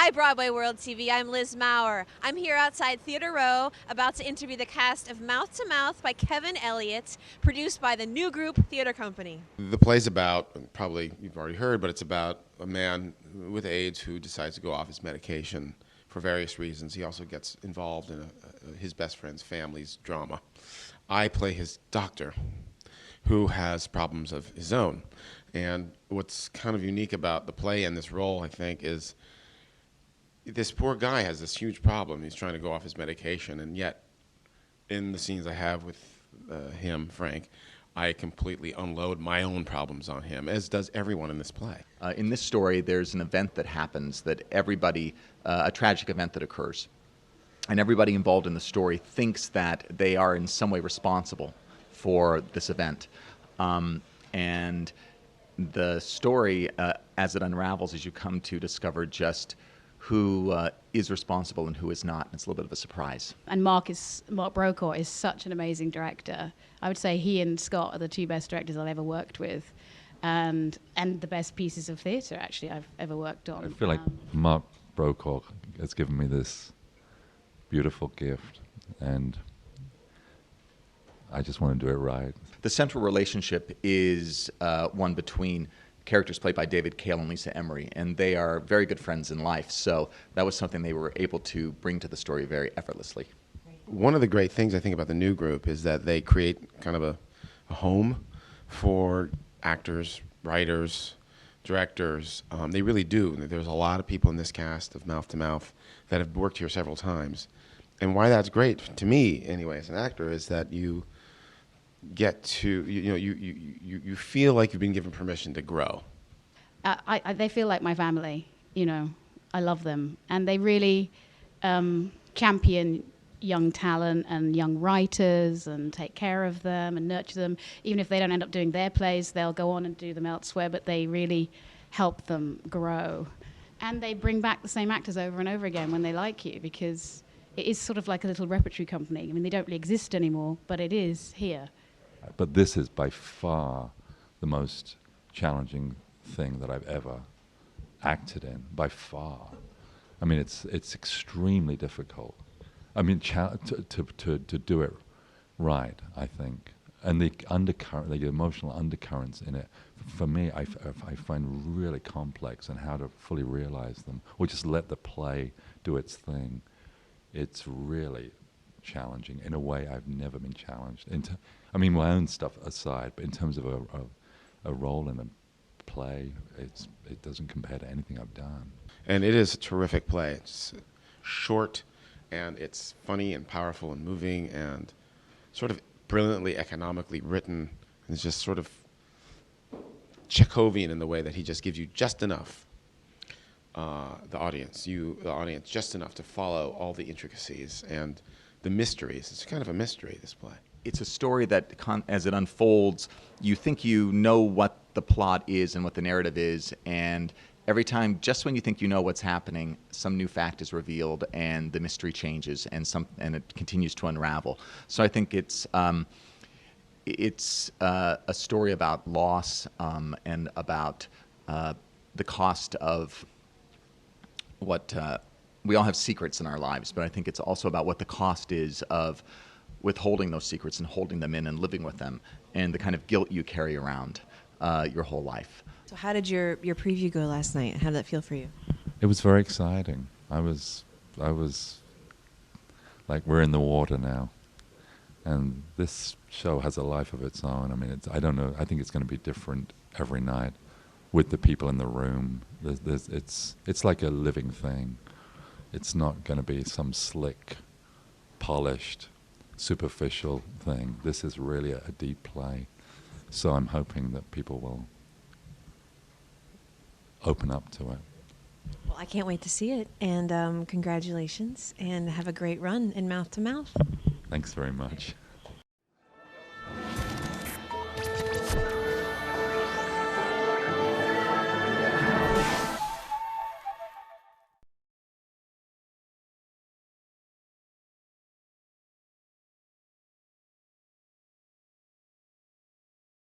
Hi, BroadwayWorld TV. I'm Liz Maurer. I'm here outside Theater Row, about to interview the cast of Mouth to Mouth by Kevin Elyot, produced by the New Group Theater Company. The play's about, probably you've already heard, but it's about a man with AIDS who decides to go off his medication for various reasons. He also gets involved in his best friend's family's drama. I play his doctor, who has problems of his own. And what's kind of unique about the play and this role, I think, is this poor guy has this huge problem. He's trying to go off his medication, and yet in the scenes I have with him, Frank, I completely unload my own problems on him, as does everyone in this play. In this story, there's an event that happens that everybody, a tragic event that occurs, and everybody involved in the story thinks that they are in some way responsible for this event. And the story, as it unravels, as you come to discover just who is responsible and who is not. It's a little bit of a surprise. And Mark Brokaw is such an amazing director. I would say he and Scott are the two best directors I've ever worked with, and the best pieces of theatre actually I've ever worked on. I feel like Mark Brokaw has given me this beautiful gift, and I just want to do it right. The central relationship is one between characters played by David Cale and Lisa Emery, and they are very good friends in life, so that was something they were able to bring to the story very effortlessly. One of the great things I think about the New Group is that they create kind of a home for actors, writers, directors. They really do. There's a lot of people in this cast of Mouth to Mouth that have worked here several times. And why that's great, to me anyway, as an actor, is that you get to, you feel like you've been given permission to grow. They feel like my family, I love them. And they really champion young talent and young writers and take care of them and nurture them. Even if they don't end up doing their plays, they'll go on and do them elsewhere, but they really help them grow. And they bring back the same actors over and over again when they like you, because it is sort of like a little repertory company. I mean, they don't really exist anymore, but it is here. But this is by far the most challenging thing that I've ever acted in, by far. I mean, it's extremely difficult. I mean, to do it right, I think. And the emotional undercurrents in it, for me, I find really complex, and how to fully realize them, or just let the play do its thing. It's really challenging in a way I've never been challenged. I mean, my own stuff aside, but in terms of a role in a play, it doesn't compare to anything I've done. And it is a terrific play. It's short, and it's funny and powerful and moving and sort of brilliantly economically written. And it's just sort of Chekhovian in the way that he just gives you just enough, the audience just enough to follow all the intricacies and the mysteries. It's kind of a mystery, this play. It's a story that, as it unfolds, you think you know what the plot is and what the narrative is, and every time, just when you think you know what's happening, some new fact is revealed, and the mystery changes, and it continues to unravel. So I think it's a story about loss and about the cost of what we all have secrets in our lives, but I think it's also about what the cost is of withholding those secrets and holding them in and living with them, and the kind of guilt you carry around your whole life. So how did your preview go last night? How did that feel for you? It was very exciting. I was like, we're in the water now, and this show has a life of its own. I mean, I don't know. I think it's going to be different every night with the people in the room. It's like a living thing. It's not going to be some slick, polished, superficial thing. This is really a deep play. So I'm hoping that people will open up to it. Well, I can't wait to see it, and congratulations, and have a great run in Mouth to Mouth. Thanks very much.